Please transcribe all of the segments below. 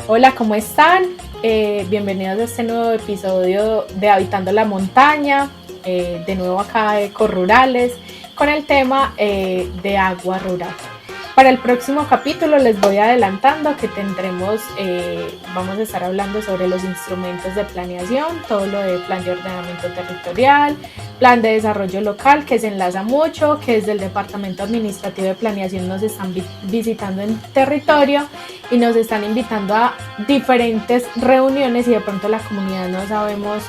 Hola, ¿cómo están? Bienvenidos a este nuevo episodio de Habitando la Montaña, de nuevo acá de Ecorrurales, con el tema de agua rural. Para el próximo capítulo les voy adelantando que vamos a estar hablando sobre los instrumentos de planeación, todo lo de plan de ordenamiento territorial, plan de desarrollo local, que se enlaza mucho, que desde el Departamento Administrativo de Planeación nos están visitando en territorio y nos están invitando a diferentes reuniones y de pronto la comunidad no sabemos,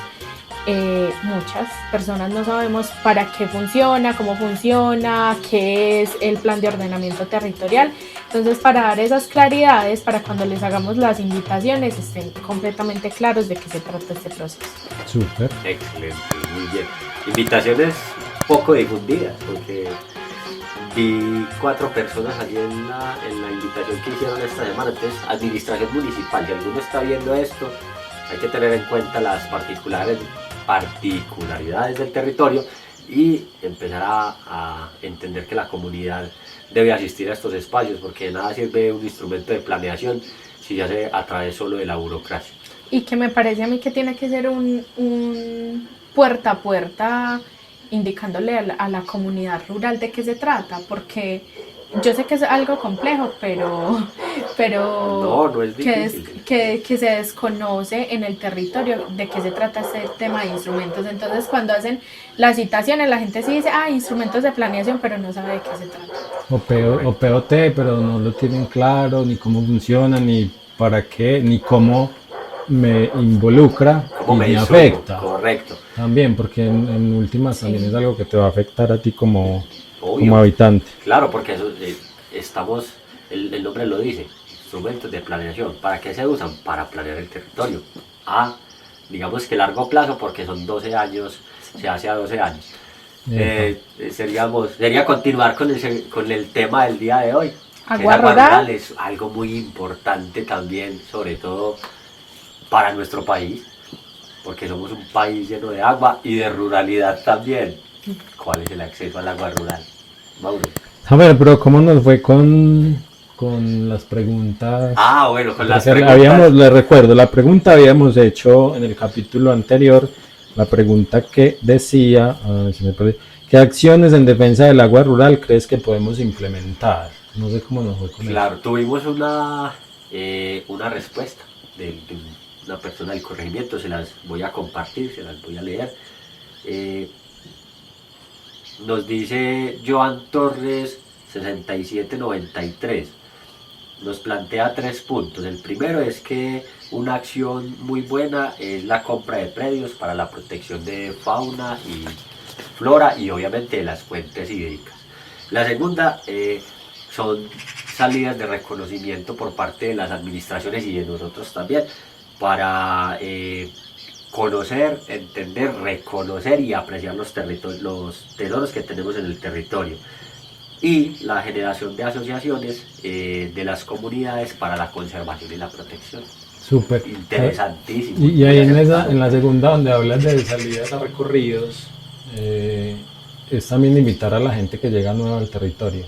muchas personas no sabemos para qué funciona, cómo funciona, qué es el plan de ordenamiento territorial. Entonces, para dar esas claridades, para cuando les hagamos las invitaciones estén completamente claros de qué se trata este proceso. Súper. Excelente, muy bien. Invitaciones poco difundidas, porque vi 4 personas allí en la invitación que hicieron esta semana. Entonces, administración municipal, si alguno está viendo esto, hay que tener en cuenta las particularidades del territorio y empezar a entender que la comunidad debe asistir a estos espacios, porque de nada sirve un instrumento de planeación si se hace a través solo de la burocracia. Y que me parece a mí que tiene que ser un puerta a puerta indicándole a la comunidad rural de qué se trata, porque yo sé que es algo complejo, pero no es difícil. que se desconoce en el territorio de qué se trata este tema de instrumentos. Entonces, cuando hacen las citaciones, la gente sí dice, instrumentos de planeación, pero no sabe de qué se trata. O POT, pero no lo tienen claro, ni cómo funciona, ni para qué, ni cómo me involucra y me afecta. Correcto. También, porque en últimas también es algo que te va a afectar a ti como Obvio. Habitante. Claro, porque eso, el nombre lo dice, instrumentos de planeación. ¿Para qué se usan? Para planear el territorio. Digamos que largo plazo, porque son 12 años, se hace a 12 años. Sería continuar con el tema del día de hoy. Agua rural es algo muy importante también, sobre todo para nuestro país, porque somos un país lleno de agua y de ruralidad también. ¿Cuál es el acceso al agua rural, Mauro? A ver, pero ¿cómo nos fue con las preguntas? Bueno, con las preguntas. Les recuerdo, la pregunta habíamos hecho en el capítulo anterior, la pregunta que decía, ¿qué acciones en defensa del agua rural crees que podemos implementar? No sé cómo nos fue con Claro, eso. tuvimos una respuesta de una persona del corregimiento, se las voy a compartir, se las voy a leer. Nos dice Joan Torres 6793, nos plantea 3 puntos. El primero es que una acción muy buena es la compra de predios para la protección de fauna y flora y obviamente de las fuentes hídricas. La segunda son salidas de reconocimiento por parte de las administraciones y de nosotros también para conocer, entender, reconocer y apreciar los tesoros que tenemos en el territorio, y la generación de asociaciones de las comunidades para la conservación y la protección. Súper. Interesantísimo. Y ahí en la segunda, donde hablas de salidas a recorridos, es también invitar a la gente que llega nueva al territorio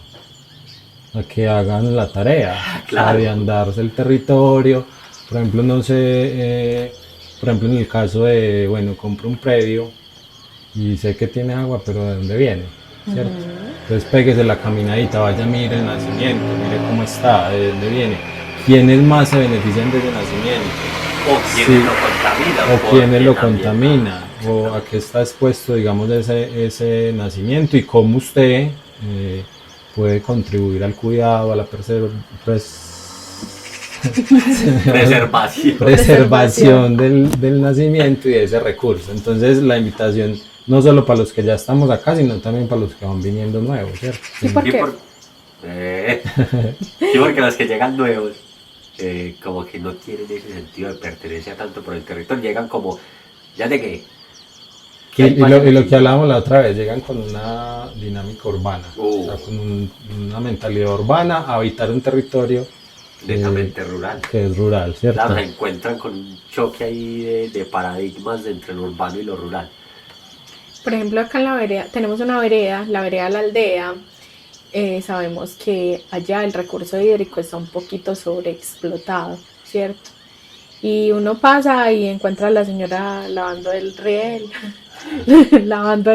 a que hagan la tarea, Claro. De andarse el territorio. Por ejemplo, no sé, en el caso de, compro un predio y sé que tiene agua, pero ¿de dónde viene? ¿Cierto? Entonces péguese la caminadita, vaya, mire el nacimiento, mire cómo está, de dónde viene, quiénes más se benefician de ese nacimiento, o quiénes lo contaminan, o a qué está expuesto, digamos, ese nacimiento, y cómo usted puede contribuir al cuidado, a la preservación del nacimiento y de ese recurso. Entonces, la invitación no solo para los que ya estamos acá, sino también para los que van viniendo nuevos, ¿cierto? ¿Y por qué? Sí, porque los que llegan nuevos, como que no tienen ese sentido de pertenencia tanto por el territorio, llegan como, ya llegué, ¿Qué hay más y lo en que hablábamos la otra vez, llegan con una dinámica urbana, o sea, Oh, con una mentalidad urbana a habitar un territorio netamente rural? que es rural, ¿cierto? Claro, se encuentran con un choque ahí de paradigmas entre lo urbano y lo rural. Por ejemplo, acá en la vereda, tenemos una vereda, la vereda de la aldea. Sabemos que allá el recurso hídrico está un poquito sobreexplotado, ¿cierto? Y uno pasa y encuentra a la señora lavando el riel, lavando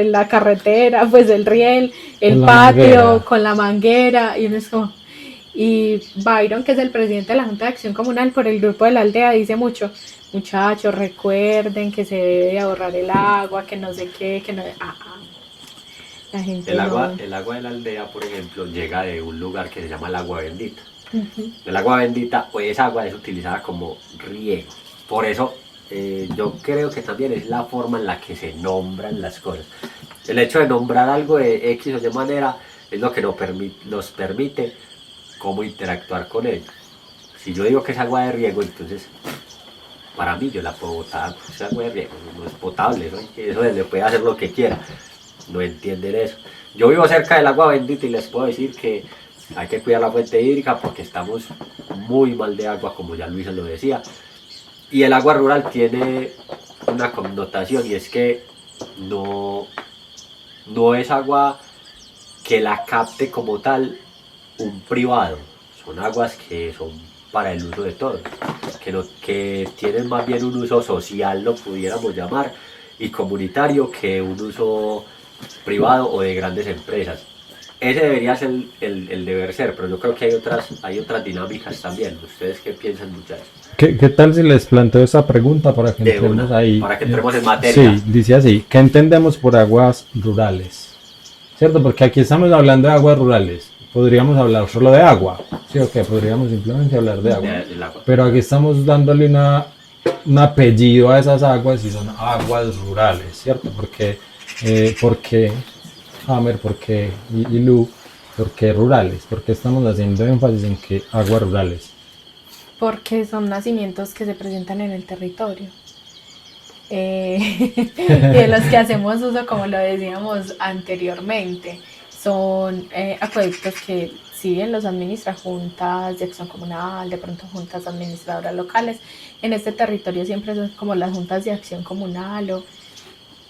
la carretera, pues el riel, el Con la patio, manguera. con la manguera, y uno es como... Y Byron, que es el presidente de la Junta de Acción Comunal por el grupo de la aldea, dice mucho, muchachos, recuerden que se debe de ahorrar el agua, que no sé qué, que no... la gente no... El agua de la aldea, por ejemplo, llega de un lugar que se llama el agua bendita. Ujú. El agua bendita, pues esa agua es utilizada como riego. Por eso yo creo que también es la forma en la que se nombran las cosas. El hecho de nombrar algo de X o Y manera es lo que nos permite cómo interactuar con ello. Si yo digo que es agua de riego, entonces para mí yo la puedo botar, es agua de riego, no es potable, eso le puede hacer lo que quiera. No entienden eso. Yo vivo cerca del agua bendita y les puedo decir que hay que cuidar la fuente hídrica porque estamos muy mal de agua, como ya Luisa lo decía. Y el agua rural tiene una connotación y es que no es agua que la capte como tal un privado. Son aguas que son para el uso de todos, que tienen más bien un uso social, lo pudiéramos llamar, y comunitario que un uso privado o de grandes empresas. Ese debería ser el deber ser, pero yo creo que hay otras dinámicas también. ¿Ustedes qué piensan, muchachos? ¿Qué tal si les planteo esa pregunta para que De entremos una, ahí? para que entremos en materia. Sí, dice así, ¿qué entendemos por aguas rurales? ¿Cierto? Porque aquí estamos hablando de aguas rurales. Podríamos hablar solo de agua, ¿sí o qué? Podríamos simplemente hablar de agua. Del agua. Pero aquí estamos dándole un apellido a esas aguas y son aguas rurales, ¿cierto? Porque Hammer, porque y Lu, porque rurales, porque estamos haciendo énfasis en que aguas rurales. Porque son nacimientos que se presentan en el territorio. Y de los que hacemos uso, como lo decíamos anteriormente, son acueductos que si bien los administra juntas de acción comunal, de pronto juntas administradoras locales, en este territorio siempre son como las juntas de acción comunal o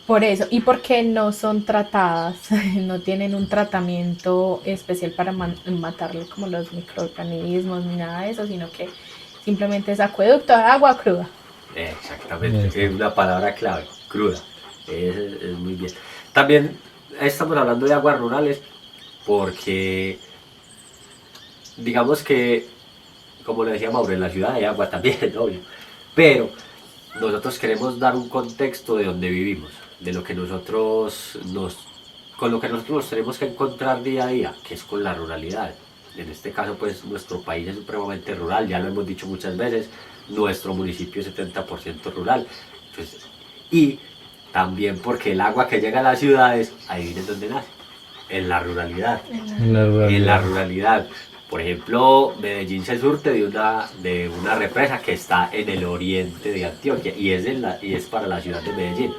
por eso, y porque no son tratadas, no tienen un tratamiento especial para matarle como los microorganismos ni nada de eso, sino que simplemente es acueducto de agua cruda. Exactamente, es una palabra clave, cruda. Es muy bien. También estamos hablando de aguas rurales porque, digamos que, como le decía Mauro, en la ciudad hay agua también, obvio. Pero nosotros queremos dar un contexto de donde vivimos, de lo que con lo que nosotros nos tenemos que encontrar día a día, que es con la ruralidad. En este caso, pues nuestro país es supremamente rural, ya lo hemos dicho muchas veces, nuestro municipio es 70% rural. Entonces, y también porque el agua que llega a las ciudades, adivinen dónde nace, en la ruralidad. En la ruralidad. Por ejemplo, Medellín se surte de una represa que está en el oriente de Antioquia y es para la ciudad de Medellín.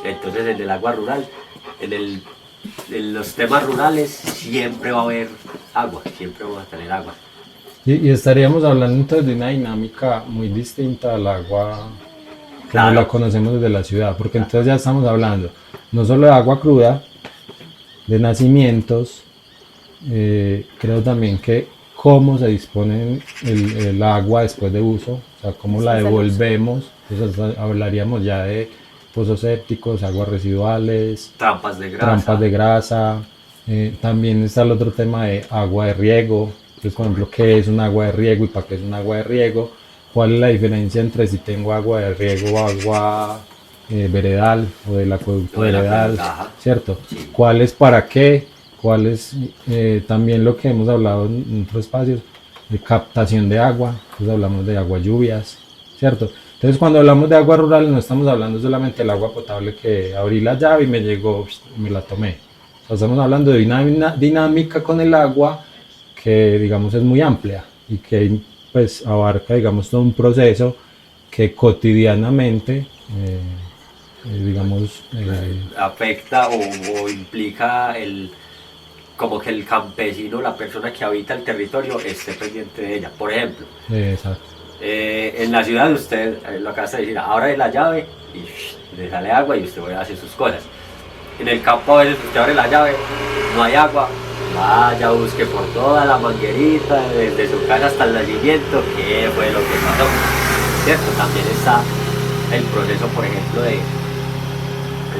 Entonces, en el agua rural, en los temas rurales, siempre va a haber agua, siempre vamos a tener agua. Y estaríamos hablando entonces de una dinámica muy distinta al agua como Claro. la conocemos desde la ciudad, porque entonces ya estamos hablando no solo de agua cruda, de nacimientos, creo también que cómo se dispone el agua después de uso, o sea, cómo la devolvemos, entonces hablaríamos ya de pozos sépticos, aguas residuales, Trampas de grasa. trampas de grasa, también está el otro tema de agua de riego, entonces por ejemplo, ¿qué es un agua de riego y para qué es un agua de riego? ¿Cuál es la diferencia entre si tengo agua de riego o agua veredal o del acueducto O del veredal, acueducto, ajá. ¿cierto? Sí. ¿Cuál es para qué? ¿Cuál es también lo que hemos hablado en otros espacios de captación de agua? Entonces hablamos de agua lluvias, ¿cierto? Entonces cuando hablamos de agua rural no estamos hablando solamente del agua potable que abrí la llave y me llegó y me la tomé. O sea, estamos hablando de una dinámica con el agua que digamos es muy amplia y que pues abarca digamos todo un proceso que cotidianamente digamos, Afecta o implica como que el campesino, la persona que habita el territorio, esté pendiente de ella. Por ejemplo, exacto. en la ciudad usted lo acaba de decir, abre la llave y le sale agua y usted va a hacer sus cosas. En el campo a veces usted abre la llave, no hay agua, vaya, busque por toda la manguerita, desde su casa hasta el nacimiento, qué fue lo que pasó. ¿Cierto? También está el proceso, por ejemplo, de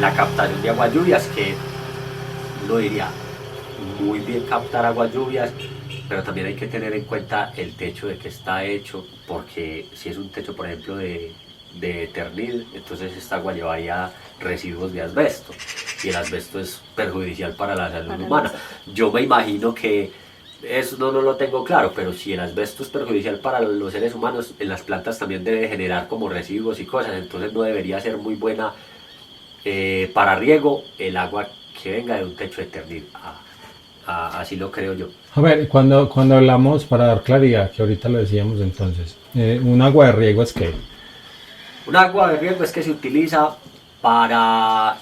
la captación de aguas lluvias, que uno diría, muy bien captar aguas lluvias, pero también hay que tener en cuenta el techo de que está hecho, porque si es un techo, por ejemplo, de Eternil, entonces esta agua llevaría residuos de asbesto, y el asbesto es perjudicial para la salud humana. Yo me imagino que eso no lo tengo claro, pero si el asbesto es perjudicial para los seres humanos, en las plantas también debe generar como residuos y cosas, entonces no debería ser muy buena para riego el agua que venga de un techo de Eternil. Así lo creo yo. A ver, cuando hablamos, para dar claridad, que ahorita lo decíamos entonces, un agua de riego es qué. Un agua de riego es que se utiliza para,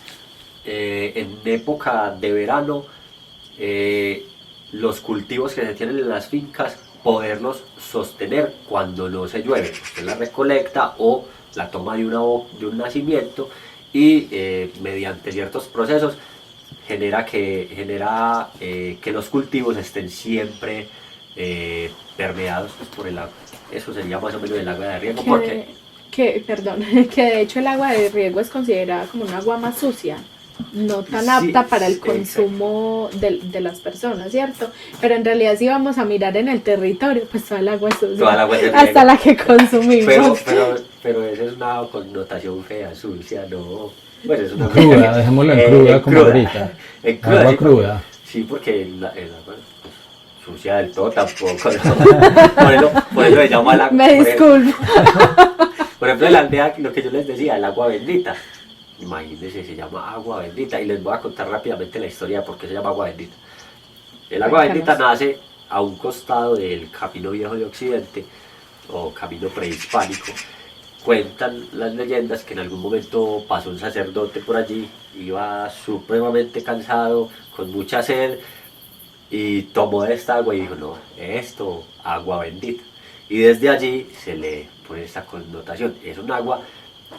en época de verano, los cultivos que se tienen en las fincas, poderlos sostener cuando no se llueve. Usted la recolecta o la toma de un nacimiento y mediante ciertos procesos genera que los cultivos estén siempre permeados por el agua. Eso sería más o menos el agua de riego. Perdón, que de hecho el agua de riego es considerada como un agua más sucia, no tan apta para el consumo de las personas, ¿cierto? Pero en realidad si vamos a mirar en el territorio, pues toda el agua es sucia, toda el agua es de riego, hasta la que consumimos. Pero esa es una connotación fea, sucia, no. Bueno, es una cruda, dejémoslo en cruda como ahorita. En cruda, agua sí, cruda. Sí, porque el agua sucia del todo tampoco, ¿no? Por eso le llamo al agua. Me disculpo. Por ejemplo, en la aldea, lo que yo les decía, el agua bendita. Imagínense, se llama agua bendita. Y les voy a contar rápidamente la historia de por qué se llama agua bendita. El agua bendita nace a un costado del Camino Viejo de Occidente, o Camino Prehispánico. Cuentan las leyendas que en algún momento pasó un sacerdote por allí, iba supremamente cansado, con mucha sed, y tomó de esta agua y dijo, no, esto, agua bendita. Y desde allí se le pone esta connotación. Es un agua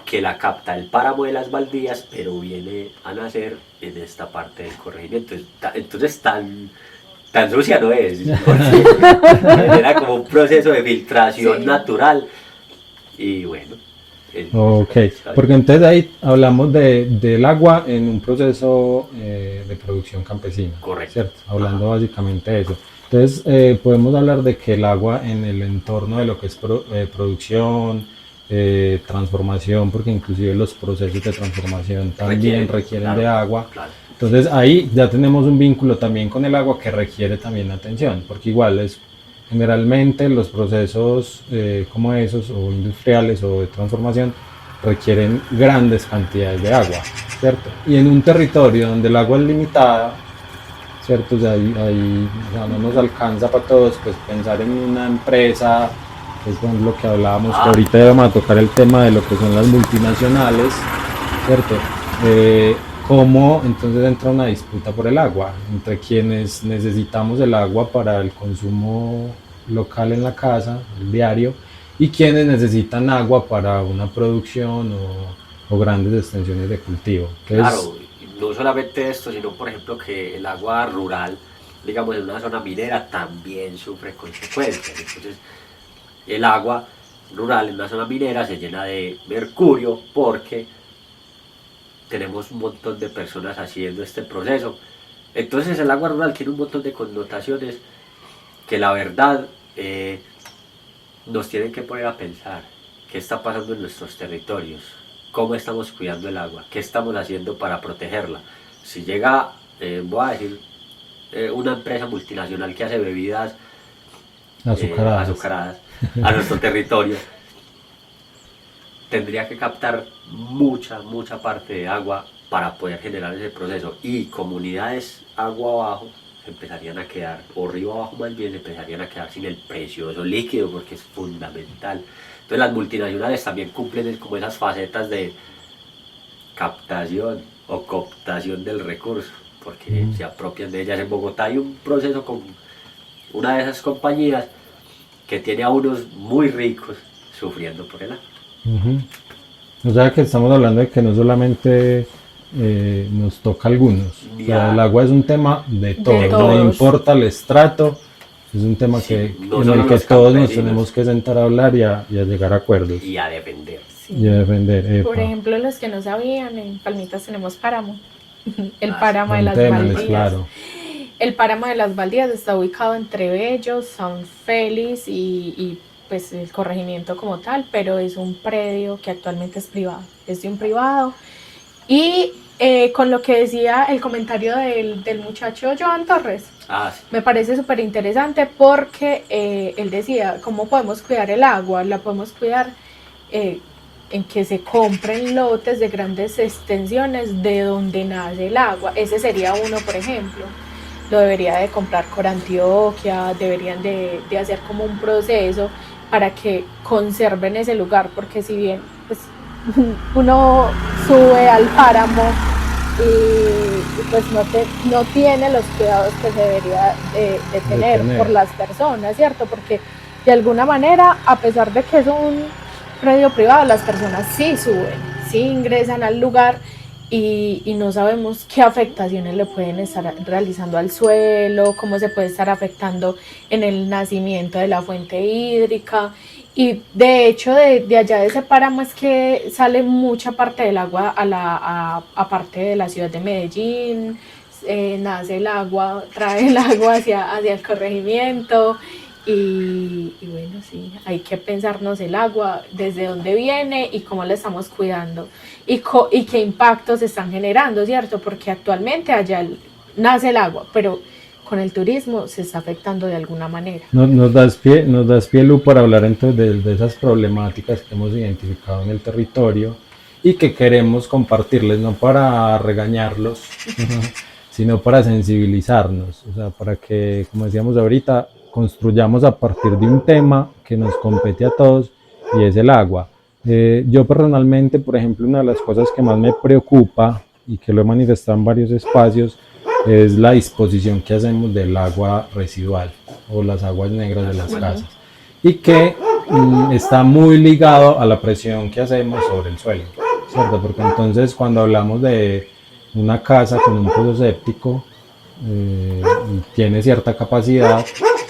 que la capta el páramo de las Baldías, pero viene a nacer en esta parte del corregimiento. Entonces tan sucia no es, porque era como un proceso de filtración natural. Y bueno. Ok, porque entonces ahí hablamos del agua en un proceso de producción campesina. Correcto. ¿Cierto? Hablando básicamente de eso. Entonces podemos hablar de que el agua en el entorno de lo que es producción, transformación, porque inclusive los procesos de transformación también requieren de agua. Claro. Entonces ahí ya tenemos un vínculo también con el agua que requiere también atención, porque igual es generalmente los procesos como esos o industriales o de transformación requieren grandes cantidades de agua, ¿cierto? Y en un territorio donde el agua es limitada, ¿cierto? O sea, ahí o sea, no nos alcanza para todos, pues pensar en una empresa, que es lo que hablábamos, que ahorita vamos a tocar el tema de lo que son las multinacionales, ¿cierto? Cómo entonces entra una disputa por el agua entre quienes necesitamos el agua para el consumo local en la casa, el diario, y quienes necesitan agua para una producción o grandes extensiones de cultivo. Entonces, claro, no solamente esto, sino por ejemplo que el agua rural, digamos en una zona minera, también sufre consecuencias. Entonces el agua rural en una zona minera se llena de mercurio porque tenemos un montón de personas haciendo este proceso. Entonces el agua rural tiene un montón de connotaciones que la verdad nos tienen que poner a pensar qué está pasando en nuestros territorios, cómo estamos cuidando el agua, qué estamos haciendo para protegerla. Si llega, voy a decir, una empresa multinacional que hace bebidas azucaradas a nuestro territorio, tendría que captar mucha parte de agua para poder generar ese proceso, y comunidades agua abajo se empezarían a quedar, o río abajo más bien, se empezarían a quedar sin el precioso líquido porque es fundamental. Entonces las multinacionales también cumplen como esas facetas de captación o cooptación del recurso, porque se apropian de ellas. En Bogotá hay un proceso con una de esas compañías que tiene a unos muy ricos sufriendo por el agua. O sea que estamos hablando de que no solamente nos toca a algunos, o sea, el agua es un tema de todos, no todos. importa el estrato, es un tema Sí, que, no en solo el que los todos nos campesinos. tenemos que sentar a hablar y a llegar a acuerdos Y a defender. Sí. y a defender. Por Epa, ejemplo, los que no sabían, en Palmitas tenemos páramo. El Ah, páramo de las Montemenes, Baldías. claro. El páramo de las Baldías está ubicado entre Bellos, San Félix y pues el corregimiento como tal, pero es un predio que actualmente es privado, es de un privado. Y con lo que decía el comentario del muchacho Joan Torres, Ah, sí. me parece súper interesante porque él decía, ¿cómo podemos cuidar el agua? La podemos cuidar en que se compren lotes de grandes extensiones de donde nace el agua. Ese sería uno, por ejemplo. Lo debería de comprar Corantioquia, deberían de hacer como un proceso para que conserven ese lugar, porque si bien pues, uno sube al páramo y pues no tiene los cuidados que se debería de tener por las personas, ¿cierto? Porque de alguna manera, a pesar de que es un predio privado, las personas sí suben, sí ingresan al lugar y no sabemos qué afectaciones le pueden estar realizando al suelo, cómo se puede estar afectando en el nacimiento de la fuente hídrica. Y de hecho de allá de ese páramo es que sale mucha parte del agua a parte de la ciudad de Medellín, nace el agua, trae el agua hacia el corregimiento. Y bueno, sí, hay que pensarnos el agua, desde dónde viene y cómo la estamos cuidando y qué impactos están generando, ¿cierto? Porque actualmente allá nace el agua, pero con el turismo se está afectando de alguna manera. Nos das pie, Lu, para hablar entonces de esas problemáticas que hemos identificado en el territorio y que queremos compartirles, no para regañarlos, sino para sensibilizarnos, o sea, para que, como decíamos ahorita, construyamos a partir de un tema que nos compete a todos y es el agua. Yo personalmente, por ejemplo, una de las cosas que más me preocupa y que lo he manifestado en varios espacios es la disposición que hacemos del agua residual o las aguas negras de las casas y que está muy ligado a la presión que hacemos sobre el suelo, ¿cierto? Porque entonces cuando hablamos de una casa con un pozo séptico tiene cierta capacidad,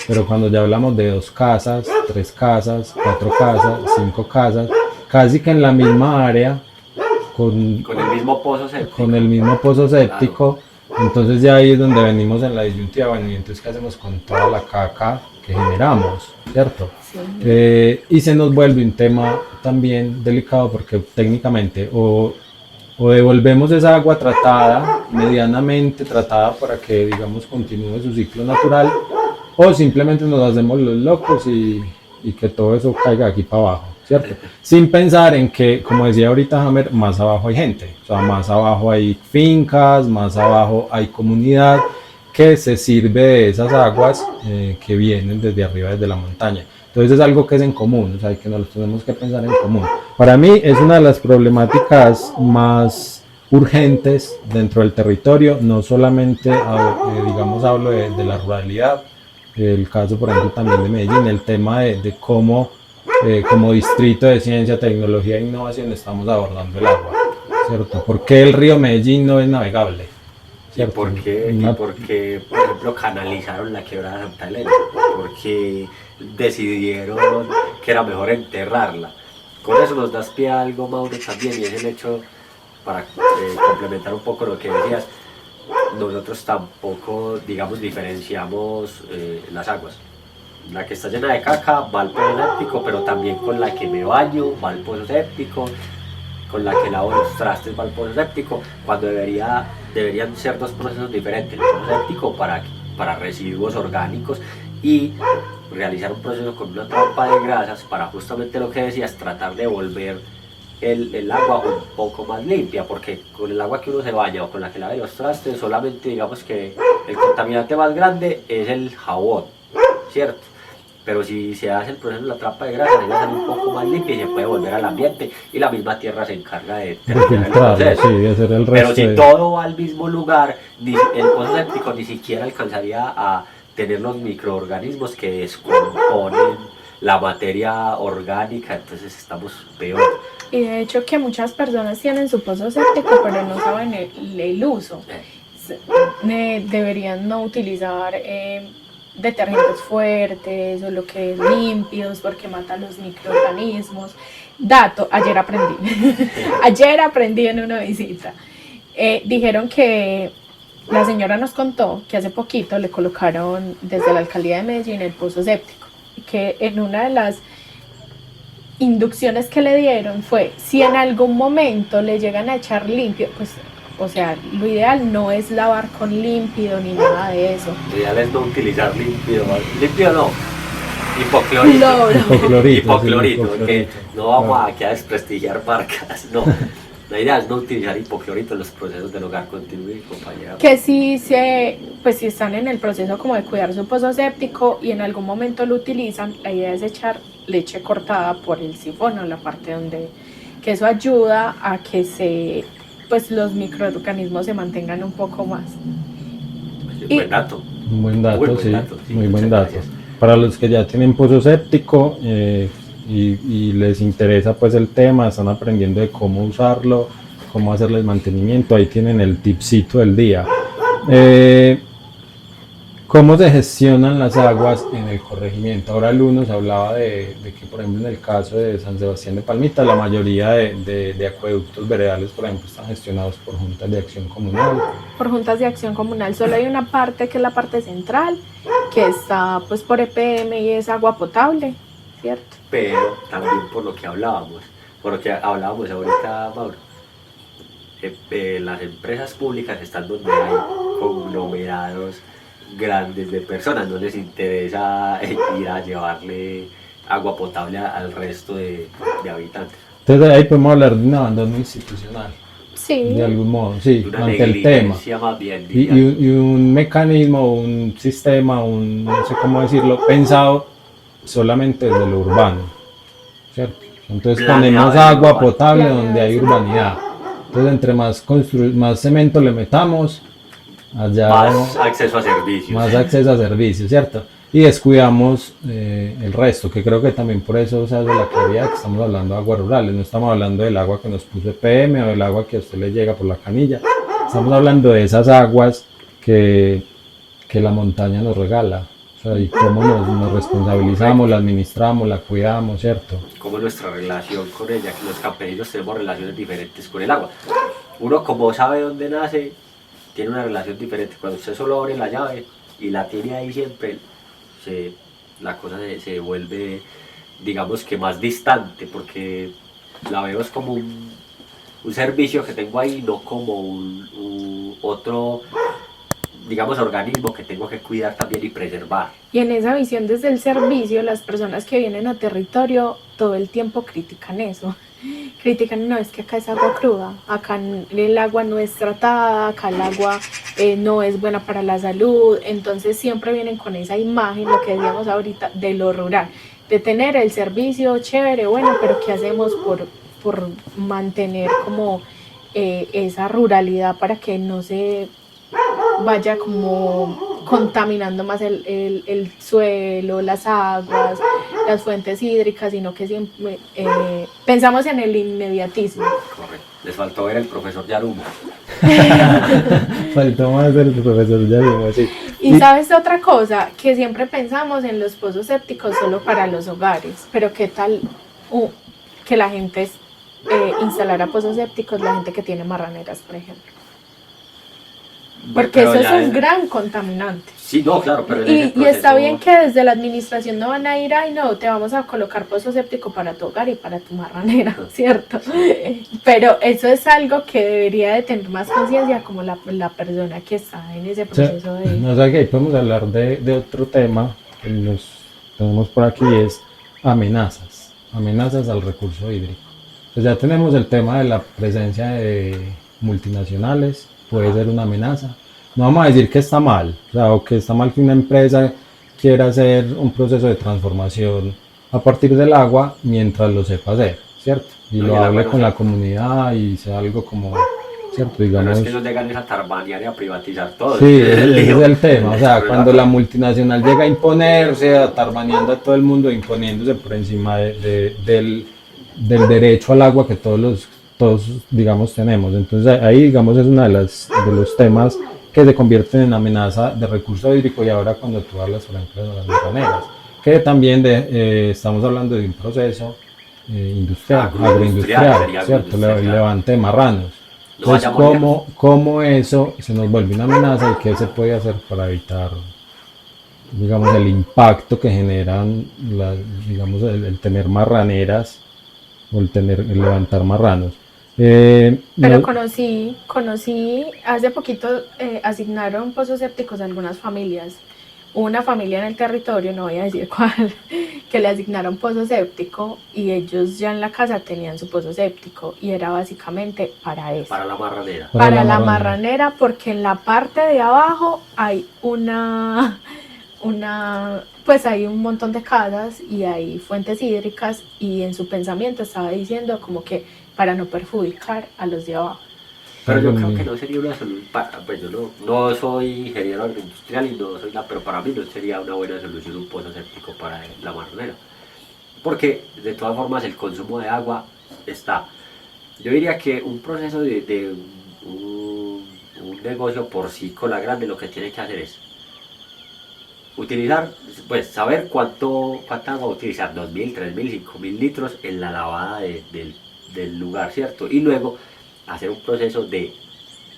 pero cuando ya hablamos de 2 casas, 3 casas, 4 casas, 5 casas, casi que en la misma área, con el mismo pozo séptico. Con el mismo pozo séptico, claro. Entonces ya ahí es donde venimos en la disyuntiva, bueno, y entonces ¿qué hacemos con toda la caca que generamos, ¿cierto? Sí. Y se nos vuelve un tema también delicado porque técnicamente o devolvemos esa agua tratada, medianamente tratada para que, digamos, continúe su ciclo natural, o simplemente nos hacemos los locos y que todo eso caiga aquí para abajo, ¿cierto? Sin pensar en que, como decía ahorita Hammer, más abajo hay gente, o sea, más abajo hay fincas, más abajo hay comunidad que se sirve de esas aguas que vienen desde arriba, desde la montaña. Entonces es algo que es en común, o sea, que nos tenemos que pensar en común. Para mí es una de las problemáticas más urgentes dentro del territorio, no solamente, digamos, hablo de la ruralidad, el caso, por ejemplo, también de Medellín, el tema de cómo, como distrito de ciencia, tecnología e innovación, estamos abordando el agua, ¿cierto? ¿Por qué el río Medellín no es navegable? ¿Y por qué, por ejemplo, canalizaron la quebrada de Santa Elena? Porque decidieron que era mejor enterrarla. Con eso nos das pie a algo, Mauro, también, y es el hecho, para complementar un poco lo que decías, nosotros tampoco, digamos, diferenciamos las aguas. La que está llena de caca va al pozo séptico, pero también con la que me baño va al pozo séptico, con la que lavo los trastes va al pozo séptico, cuando deberían ser 2 procesos diferentes. El pozo séptico para residuos orgánicos y realizar un proceso con una trampa de grasas para justamente lo que decías, tratar de volver el agua un poco más limpia, porque con el agua que uno se baña o con la que lave los trastes, solamente digamos que el contaminante más grande es el jabón, ¿cierto? pero si se hace el proceso de la trampa de grasa, ella sale un poco más limpia y se puede volver al ambiente y la misma tierra se encarga de terminar el filtrarlo, proceso. sí, de hacer el Pero resto si de... todo va al mismo lugar, el pozo séptico ni siquiera alcanzaría a tener los microorganismos que descomponen la materia orgánica, entonces estamos peor. Y de hecho que muchas personas tienen su pozo séptico, pero no saben el uso. Deberían no utilizar detergentes fuertes o lo que es limpios porque matan los microorganismos. Dato, ayer aprendí en una visita. Dijeron que la señora nos contó que hace poquito le colocaron desde la alcaldía de Medellín el pozo séptico, que en una de las inducciones que le dieron fue, si en algún momento le llegan a echar limpio, pues, o sea, lo ideal no es lavar con límpido ni nada de eso. Lo ideal es no utilizar límpido no, hipoclorito. Hipoclorito, porque no vamos aquí a desprestigiar marcas, no. La idea es no utilizar hipoclorito en los procesos del hogar continuo y compañera. Que si están en el proceso como de cuidar su pozo séptico y en algún momento lo utilizan, la idea es echar leche cortada por el sifón o la parte donde, que eso ayuda a que los microorganismos se mantengan un poco más. Buen dato. Un buen dato, Muy buen sí, dato, sí, muy buen muchas dato. gracias. Para los que ya tienen pozo séptico y les interesa pues el tema, están aprendiendo de cómo usarlo, cómo hacerle el mantenimiento, ahí tienen el tipcito del día. ¿Cómo se gestionan las aguas en el corregimiento? Ahora Lu nos hablaba de que, por ejemplo, en el caso de San Sebastián de Palmita, la mayoría de acueductos veredales, por ejemplo, están gestionados por juntas de acción comunal. Por juntas de acción comunal, solo hay una parte que es la parte central, que está pues por EPM y es agua potable, ¿cierto? Pero también por lo que hablábamos ahorita, Mauro, las empresas públicas están donde hay conglomerados grandes de personas, no les interesa ir a llevarle agua potable al resto de habitantes. Entonces ahí podemos hablar de un abandono institucional, Sí. de algún modo, sí, Una ante el tema. más bien, Y un mecanismo, un sistema, no sé cómo decirlo, pensado solamente desde lo urbano, ¿cierto? Entonces Planeado ponemos en agua urbano. potable Planeado donde hay en urbanidad. Entonces entre más cemento le metamos, allá más acceso a servicios. más acceso a servicios, ¿cierto? Y descuidamos el resto, que creo que también por eso se hace la claridad que estamos hablando de aguas rurales, no estamos hablando del agua que nos puso EPM o del agua que a usted le llega por la canilla, estamos hablando de esas aguas que la montaña nos regala, o sea, y cómo nos responsabilizamos, la administramos, la cuidamos, ¿cierto? Como nuestra relación con ella, que los campesinos tenemos relaciones diferentes con el agua. Uno, como sabe dónde nace, tiene una relación diferente. Cuando usted solo abre la llave y la tiene ahí siempre, la cosa se vuelve, digamos que más distante, porque la veo es como un servicio que tengo ahí, no como un otro, digamos, organismo que tengo que cuidar también y preservar. Y en esa visión desde el servicio, las personas que vienen a territorio todo el tiempo critican eso. Critican, no, es que acá es agua cruda, acá el agua no es tratada, acá el agua no es buena para la salud. Entonces siempre vienen con esa imagen, lo que decíamos ahorita, de lo rural, de tener el servicio chévere, bueno, pero ¿qué hacemos por mantener como esa ruralidad para que no se vaya como contaminando más el suelo, las aguas, las fuentes hídricas, sino que siempre pensamos en el inmediatismo? Correcto. Les faltó ver el profesor Yarumo. Faltó más del profesor Yarumo, sí. Y sabes otra cosa, que siempre pensamos en los pozos sépticos solo para los hogares, pero qué tal que la gente instalara pozos sépticos, la gente que tiene marraneras, por ejemplo. Porque Pero eso ya es un gran contaminante. Sí, no, claro, pero en Y ese está proceso- bien que desde la administración no van a ir, ay no, te vamos a colocar pozo séptico para tu hogar y para tu marranera, ¿cierto? Pero eso es algo que debería de tener más conciencia como la persona que está en ese O sea, proceso de... no sé, que ahí podemos hablar de otro tema que nos tenemos por aquí, es amenazas al recurso hídrico. Pues ya tenemos el tema de la presencia de multinacionales, puede ser una amenaza. No vamos a decir que está mal, o sea, o que está mal que una empresa quiere hacer un proceso de transformación a partir del agua mientras lo sepa hacer, ¿cierto? Y No, y lo el agua hable no con se- la comunidad y sea algo como, ¿cierto? Pero es Digamos, que ellos llegan a tarbanear y a privatizar todo. sí, Ese es el ese es lío. el tema. O sea, Pero cuando la multinacional llega a imponerse, a tarbaneando a todo el mundo, imponiéndose por encima del derecho al agua que todos, digamos, tenemos. Entonces, ahí, digamos, es uno de los temas que se convierten en amenaza de recurso hídrico. Y ahora, cuando tú hablas, por ejemplo, de las montaneras, que también estamos hablando de un proceso industrial, Agroindustrial, sería ¿cierto? agroindustria, claro. Levante de marranos. No Entonces, vayamos lejos. ¿cómo eso se nos vuelve una amenaza y qué se puede hacer para evitar, digamos, el impacto que generan, digamos, el tener marraneras o el levantar marranos? Pero No, conocí, hace poquito asignaron pozos sépticos a algunas familias. Una familia en el territorio, no voy a decir cuál, que le asignaron pozo séptico y ellos ya en la casa tenían su pozo séptico y era básicamente para eso. Para la marranera. Para la marranera, porque en la parte de abajo hay pues hay un montón de casas y hay fuentes hídricas y en su pensamiento estaba diciendo como que para no perjudicar a los de abajo. Pero yo creo que no sería una solución. Pues yo no soy ingeniero agroindustrial y no soy nada, pero para mí no sería una buena solución un pozo séptico para la marranera. Porque de todas formas el consumo de agua está. Yo diría que un proceso de un negocio porcícola grande lo que tiene que hacer es utilizar, pues saber cuánta agua utilizar, 2.000, 3.000, 5.000 litros en la lavada del lugar, ¿cierto? Y luego hacer un proceso de,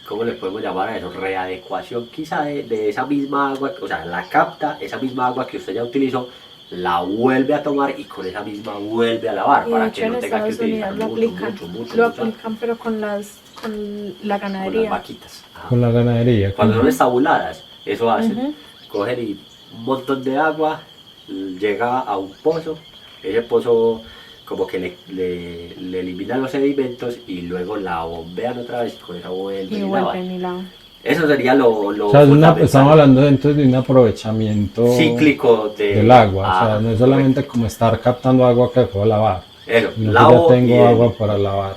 ¿cómo le podemos llamar a eso? Readecuación quizá de esa misma agua, o sea, la capta, esa misma agua que usted ya utilizó, la vuelve a tomar y con esa misma vuelve a lavar Y para de hecho que en no tenga que Estados utilizar Unidos lo mucho, lo mucho aplican pero con la con las ganadería. vaquitas. Ajá. con la ganadería. Cuando son estabuladas, eso hacen. Ujú. Cogen y un montón de agua, llega a un pozo, ese pozo como que le elimina los sedimentos y luego la bombean otra vez y con esa vuelven Y y lavan. vuelven y lavan. Eso sería lo O sea, fundamental. estamos hablando entonces de un aprovechamiento Cíclico del agua. O sea, no es solamente correcto. como estar captando agua que puedo lavar. Eso, Sino que lavo ya y tengo agua para lavar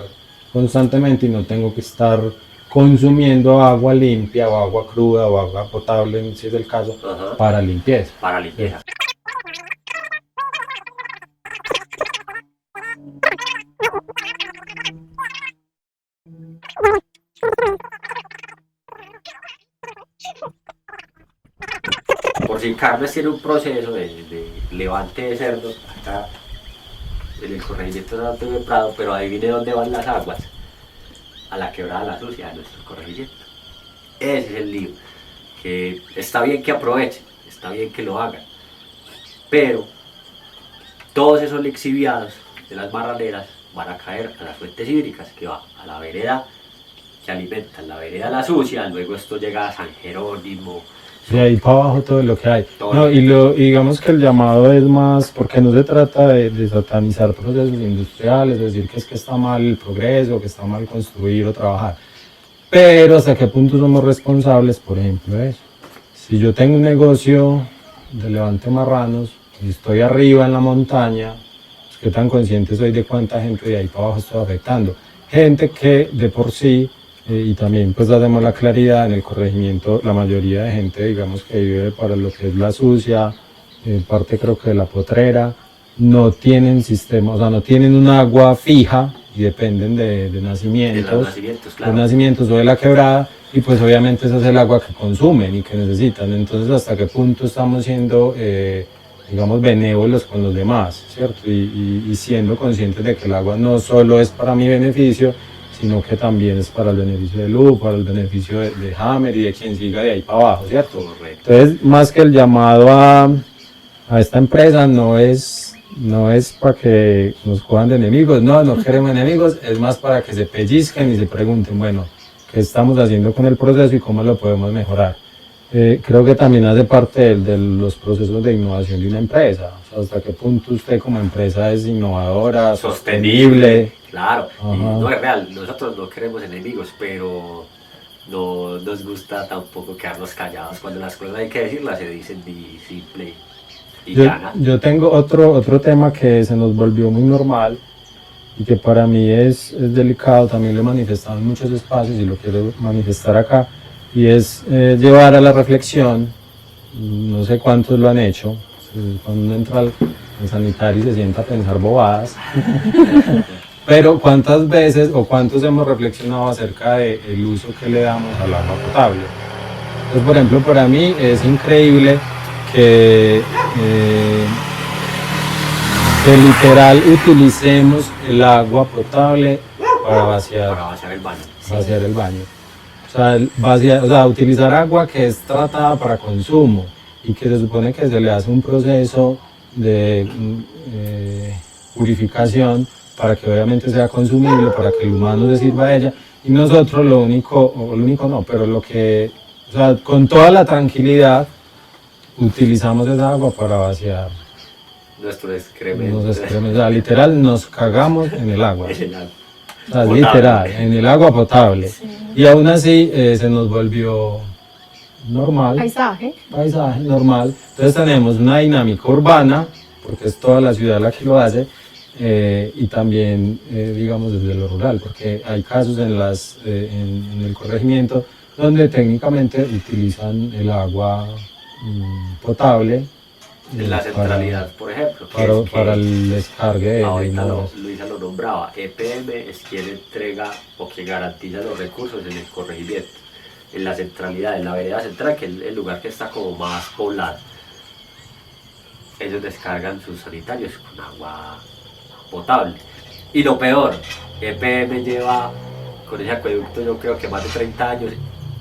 constantemente y no tengo que estar consumiendo agua limpia o agua cruda o agua potable, si es el caso, Ajá, para limpieza. para limpieza. Por si Carmes tiene un proceso de levante de cerdos acá en el corregimiento de Santo de Prado, pero adivine dónde van las aguas, a la quebrada La Sucia de nuestro corregimiento. Ese es el lío, que está bien que aprovechen, está bien que lo hagan, pero todos esos lixiviados de las marraneras van a caer a las fuentes hídricas, que va a la vereda que alimentan la vereda La Sucia, luego esto llega a San Jerónimo. De ahí para abajo todo lo que hay. Todo. No, y digamos que el llamado es más, porque no se trata de satanizar procesos industriales, es decir, que es que está mal el progreso, que está mal construir o trabajar. Pero hasta qué punto somos responsables, por ejemplo, de eso. Si yo tengo un negocio de levante marranos y estoy arriba en la montaña, pues qué tan consciente soy de cuánta gente de ahí para abajo estoy afectando. Gente que de por sí, y también pues hacemos la claridad en el corregimiento, la mayoría de gente, digamos, que vive para lo que es La Sucia, en parte creo que de La Potrera, no tienen sistema, o sea, no tienen un agua fija y dependen de nacimientos, Claro. de nacimientos o de la quebrada, y pues obviamente ese es el agua que consumen y que necesitan. Entonces, ¿hasta qué punto estamos siendo, digamos, benévolos con los demás, ¿cierto? Y siendo conscientes de que el agua no solo es para mi beneficio, sino que también es para el beneficio de Lu, para el beneficio de Hammer y de quien siga de ahí para abajo, ¿cierto? Correcto. Entonces, más que el llamado a esta empresa, no es para que nos cojan de enemigos, no queremos enemigos, es más para que se pellizquen y se pregunten, bueno, ¿qué estamos haciendo con el proceso y cómo lo podemos mejorar? Creo que también hace parte de los procesos de innovación de una empresa, o sea, hasta qué punto usted como empresa es innovadora, sostenible. Claro, y Ajá. no es real, nosotros no queremos enemigos, pero no nos gusta tampoco quedarnos callados. Cuando las cosas hay que decirlas, se dicen simple y llana. Yo tengo otro tema que se nos volvió muy normal y que para mí es delicado, también lo he manifestado en muchos espacios y lo quiero manifestar acá, y es llevar a la reflexión, no sé cuántos lo han hecho, cuando uno entra al sanitario y se sienta a pensar bobadas, pero cuántas veces o cuántos hemos reflexionado acerca del uso que le damos al agua potable. Entonces, por ejemplo, para mí es increíble que literal utilicemos el agua potable para vaciar el baño. vaciar el baño. O sea, utilizar agua que es tratada para consumo y que se supone que se le hace un proceso de purificación para que obviamente sea consumible, para que el humano se sirva de ella. Y nosotros lo único no, pero lo que, o sea, con toda la tranquilidad utilizamos esa agua para vaciar Nuestros excrementos. O sea, literal nos cagamos en el agua. Es el agua. O sea, Potable. literal, en el agua potable. Sí. Y aún así se nos volvió normal. Paisaje normal. Entonces tenemos una dinámica urbana, porque es toda la ciudad la que lo hace, y también, digamos, desde lo rural, porque hay casos en el corregimiento donde técnicamente utilizan el agua potable. En la centralidad, por ejemplo. Para el descargue. Ahorita Luisa lo nombraba. EPM es quien entrega o quien garantiza los recursos en el corregimiento. En la centralidad, en la vereda central, que es el lugar que está como más poblado. Ellos descargan sus sanitarios con agua potable. Y lo peor, EPM lleva con ese acueducto yo creo que más de 30 años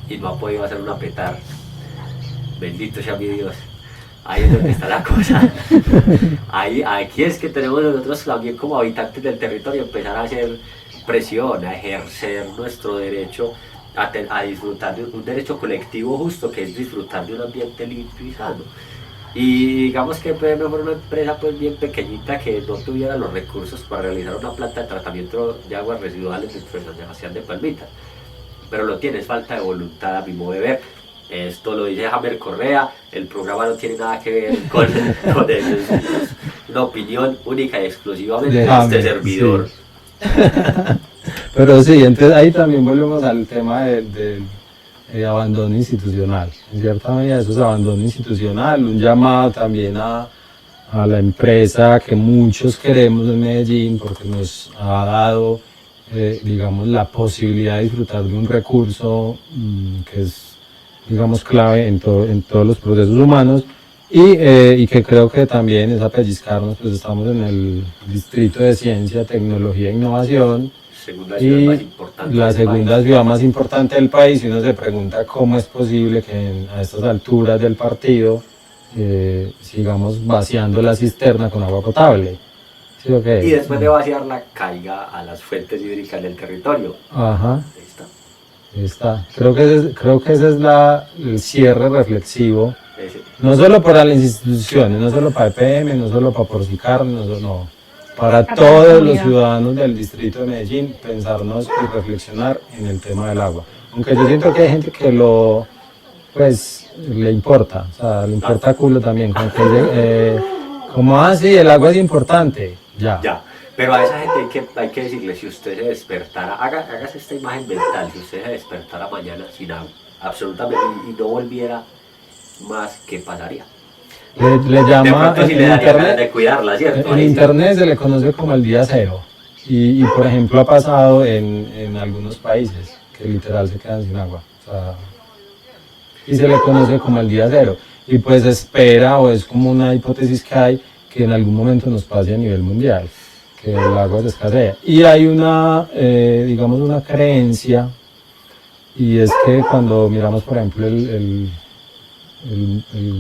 y no ha podido hacer una petar. Bendito sea mi Dios. Ahí es donde está la cosa. Aquí es que tenemos nosotros también como habitantes del territorio empezar a hacer presión, a ejercer nuestro derecho a disfrutar de un derecho colectivo justo, que es disfrutar de un ambiente limpio y sano. Y digamos que EPM fue una empresa pues bien pequeñita que no tuviera los recursos para realizar una planta de tratamiento de aguas residuales dentro de San Sebastián de Palmita. Pero lo tiene, es falta de voluntad a mi modo de ver. Esto lo dice Jamer Correa, el programa no tiene nada que ver con eso, es una opinión única y exclusivamente de este servidor. Sí. Pero sí, entonces ahí también volvemos al tema del abandono institucional. En cierta medida eso es abandono institucional, un llamado también a la empresa que muchos queremos en Medellín porque nos ha dado, digamos, la posibilidad de disfrutar de un recurso que es, digamos, clave en todos los procesos humanos y que creo que también es a pellizcarnos, pues estamos en el Distrito de Ciencia, Tecnología e Innovación, la segunda ciudad más importante del país, y uno se pregunta cómo es posible que a estas alturas del partido sigamos vaciando la cisterna con agua potable. ¿Sí, okay? Y después de vaciarla caiga a las fuentes hídricas del territorio. Ajá. Está. Creo que ese es el cierre reflexivo, no solo para las instituciones, no solo para EPM, no solo para Porcicar, no, para todos los ciudadanos del distrito de Medellín, pensarnos y reflexionar en el tema del agua. Aunque yo siento que hay gente que le importa, o sea, le importa culo también, como así, el agua es importante, ya. Pero a esa gente hay que decirle, si usted se despertara, hágase esta imagen mental, si usted se despertara mañana sin agua, absolutamente, y no volviera más, ¿qué pasaría? Le llama, de en internet, de cuidarla, ¿cierto? En internet se le conoce como el día cero, y por ejemplo ha pasado en algunos países, que literal se quedan sin agua, o sea, y se le conoce como el día cero, y pues espera, o es como una hipótesis que hay, que en algún momento nos pase a nivel mundial, que el agua se escasea. Y hay digamos, una creencia, y es que cuando miramos, por ejemplo, el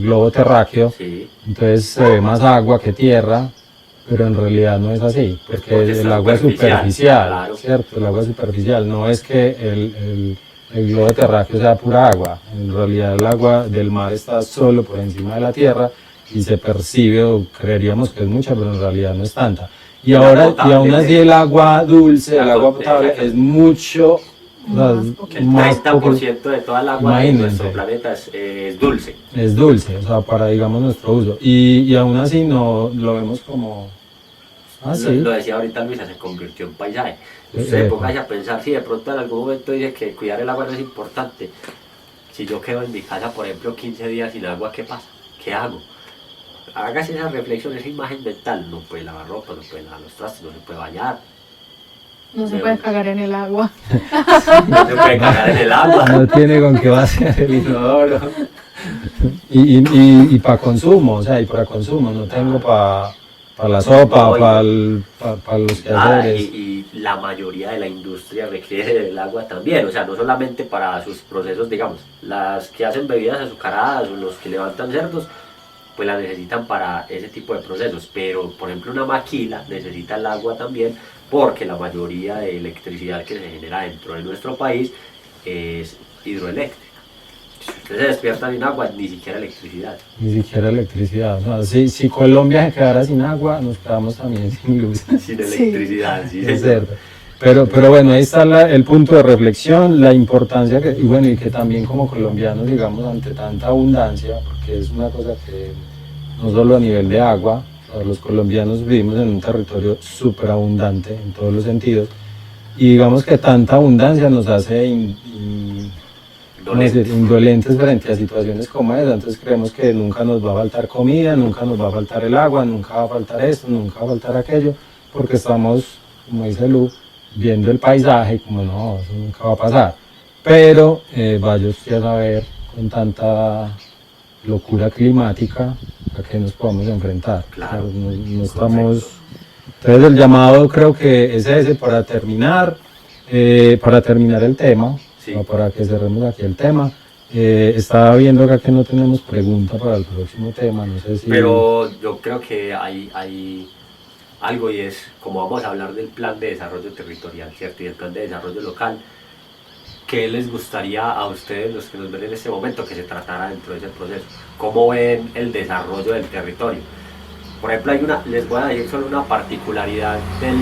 globo terráqueo, sí, entonces se ve más agua que tierra, pero en realidad no es así, porque el agua es superficial, claro. ¿Cierto? El agua es superficial, no es que el globo terráqueo sea pura agua, en realidad el agua del mar está solo por encima de la tierra, y se percibe, o creeríamos que es mucha, pero en realidad no es tanta. Y aún así el agua dulce, el agua potable es mucho O sea, Más Que el más 30% de toda el agua de Imagínense. nuestro planeta es dulce. es dulce, o sea, para, digamos, nuestro uso. Y aún así no lo vemos como, sí, Lo decía ahorita Luisa, se convirtió en paisaje. Eh, Usted eh. póngase a pensar, si de pronto en algún momento dice que cuidar el agua no es importante. Si yo quedo en mi casa, por ejemplo, 15 días sin agua, ¿qué pasa? ¿Qué hago? Hágase esa reflexión, esa imagen mental. No puede lavar ropa, no puede lavar los trastes, no se puede bañar, no se puede cagar en el agua. no se puede cagar en el agua. no tiene con qué vaciar el inodoro. Y para consumo, o sea, y para consumo, no tengo para la sopa, No, y- para los Nada, quehaceres. y la mayoría de la industria requiere del agua también, o sea, no solamente para sus procesos, digamos, las que hacen bebidas azucaradas o los que levantan cerdos, pues la necesitan para ese tipo de procesos, pero por ejemplo una maquila necesita el agua también porque la mayoría de electricidad que se genera dentro de nuestro país es hidroeléctrica. Si usted se despierta sin agua, ni siquiera electricidad. Ni siquiera electricidad. O sea, si Colombia se quedara sin agua, nos quedamos también sin luz. Sin Sí. electricidad, sí, Es señor. cierto. Pero bueno, ahí está el punto de reflexión, la importancia y bueno, y que también como colombianos, digamos, ante tanta abundancia, porque es una cosa que no solo a nivel de agua, o sea, los colombianos vivimos en un territorio súper abundante en todos los sentidos, y digamos que tanta abundancia nos hace ¿cómo decir? Indolentes frente a situaciones como esa. Entonces creemos que nunca nos va a faltar comida, nunca nos va a faltar el agua, nunca va a faltar esto, nunca va a faltar aquello, porque estamos, como dice Lu, viendo el paisaje y como no, eso nunca va a pasar. Pero vaya usted a saber con tanta locura climática a qué nos podemos enfrentar. Claro. O sea, no estamos... Entonces el llamado creo que es ese para terminar el tema. Sí. No, para que cerremos aquí el tema. Estaba viendo acá que no tenemos pregunta para el próximo tema, no sé si... Pero yo creo que hay algo y es, como vamos a hablar del plan de desarrollo territorial, ¿cierto? Y el plan de desarrollo local, ¿qué les gustaría a ustedes, los que nos ven en este momento, que se tratara dentro de ese proceso? ¿Cómo ven el desarrollo del territorio? Por ejemplo, les voy a decir solo una particularidad del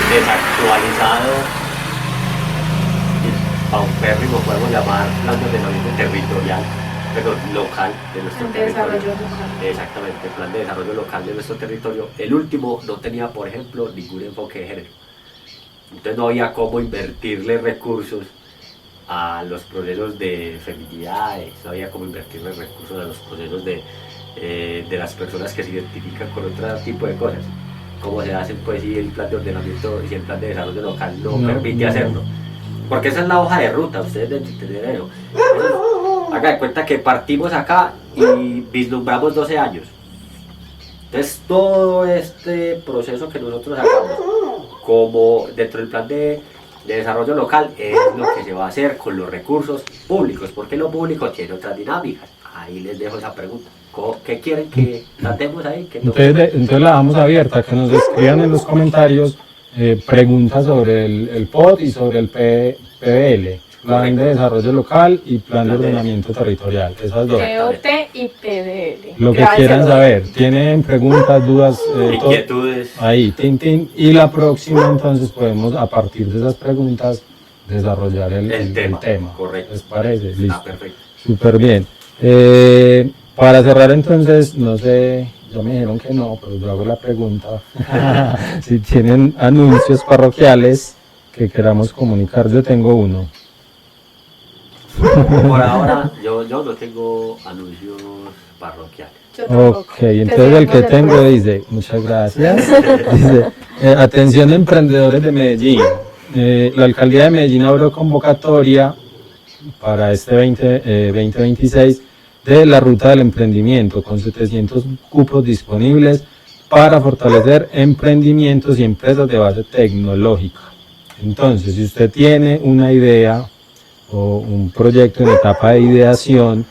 desactualizado paupérrimo, podemos llamar plan de ordenamiento territorial, pero local de nuestro El territorio. desarrollo local. Exactamente, el plan de desarrollo local de nuestro territorio. El último no tenía, por ejemplo, ningún enfoque de género. Entonces no había cómo invertirle recursos a los procesos de feminidades, no había cómo invertirle recursos a los procesos de las personas que se identifican con otro tipo de cosas. ¿Cómo se hacen pues si el plan de ordenamiento y el plan de desarrollo local no permite hacerlo? Porque esa es la hoja de ruta, ustedes deben entender eso. Haga de cuenta que partimos acá y vislumbramos 12 años. Entonces todo este proceso que nosotros hagamos como dentro del plan de desarrollo local es lo que se va a hacer con los recursos públicos, porque lo público tiene otras dinámicas. Ahí les dejo esa pregunta. ¿Qué quieren que tratemos ahí? Entonces la damos abierta, que nos escriban en los comentarios preguntas sobre el POT y sobre el PBL, Plan de Desarrollo Local y Plan de Ordenamiento Territorial, esas dos. POT y PDL. Lo que Gracias. quieran saber, tienen preguntas, dudas, Inquietudes. ahí, tin, tin, y la próxima entonces podemos a partir de esas preguntas desarrollar el tema. Correcto. ¿Les parece? Listo. Perfecto. Súper bien. Para cerrar entonces, no sé, ya me dijeron que no, pero yo hago la pregunta. Si tienen anuncios parroquiales que queramos comunicar, yo tengo uno. Por ahora yo no tengo anuncios parroquiales. Yo tampoco. Ok, entonces el que tengo dice, muchas gracias, dice, atención emprendedores de Medellín. La alcaldía de Medellín abrió convocatoria para este 2026 de la ruta del emprendimiento con 700 cupos disponibles para fortalecer emprendimientos y empresas de base tecnológica. Entonces, si usted tiene una idea o un proyecto en etapa de ideación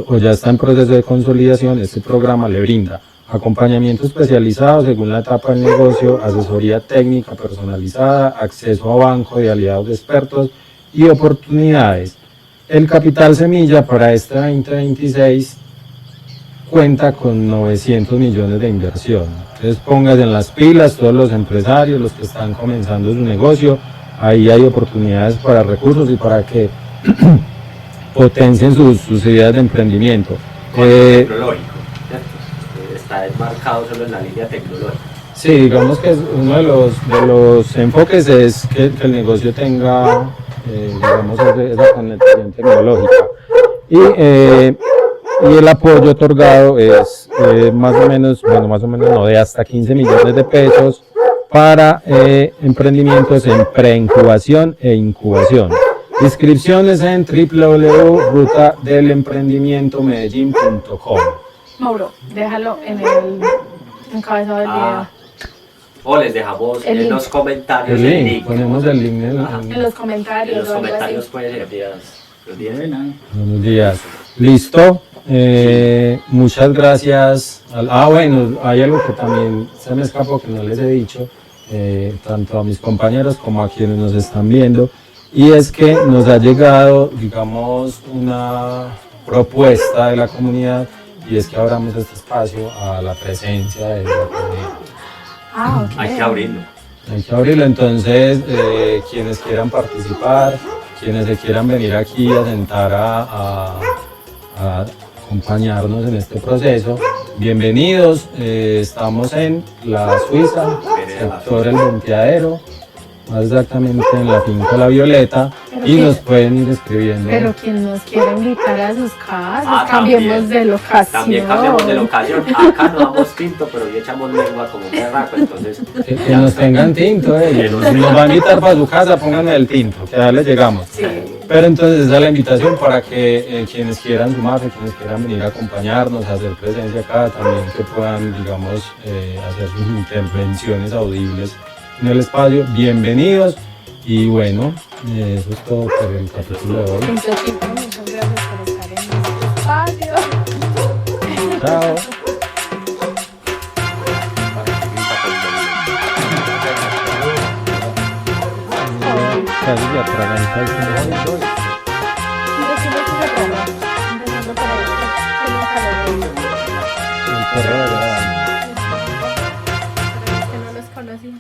o ya está en proceso de consolidación, este programa le brinda acompañamiento especializado según la etapa del negocio, asesoría técnica personalizada, acceso a banco de aliados expertos y oportunidades. El capital semilla para este 2026 cuenta con 900 millones de inversión. Entonces pónganse en las pilas todos los empresarios, los que están comenzando su negocio, ahí hay oportunidades para recursos y para que potencien sus ideas de emprendimiento. Tecnológico, ¿cierto? Está enmarcado solo en la línea tecnológica. Sí, digamos que uno de los enfoques es que el negocio tenga, digamos, esa connotación tecnológica. Y el apoyo otorgado es más o menos, bueno, más o menos no, de hasta 15 millones de pesos para emprendimientos en preincubación e incubación. Inscripciones en www.rutadelemprendimientomedellin.com. Mauro, déjalo en el encabezado del video. O les dejamos El en link. los comentarios El link, link. ponemos el link En los comentarios. En los o algo comentarios así. puede ser los días. Buenos días. Listo. Muchas gracias. Bueno, hay algo que también se me escapó que no les he dicho, tanto a mis compañeros como a quienes nos están viendo, y es que nos ha llegado, digamos, una propuesta de la comunidad, y es que abramos este espacio a la presencia de la comunidad. Ah, ok. Hay que abrirlo. Hay que abrirlo, entonces quienes quieran participar, quienes se quieran venir aquí a sentar a acompañarnos en este proceso, bienvenidos. Estamos en la Suiza, sector El Venteadero, más exactamente en la finca La Violeta, Pero y que- nos pueden ir escribiendo. Pero quien nos quiera invitar a sus casas, Ah, cambiemos también. de locación. También cambiamos de locación. Acá no damos tinto, pero hoy echamos lengua como un berraco, entonces. Que nos tengan tinto, si nos va a invitar para su casa, pónganme el tinto, que ya les llegamos. Sí. Pero entonces esa es la invitación para que quienes quieran sumarse, quienes quieran venir a acompañarnos, a hacer presencia acá, también que puedan, digamos, hacer sus intervenciones audibles en el espacio. Bienvenidos, y bueno, eso es todo por el capítulo de hoy. Muchas gracias por estar en este espacio. Chao. Casi ya atragantáis como hoy. Empezando por ahí, que nunca lo veo. El perro de verdad. Que no los conocí.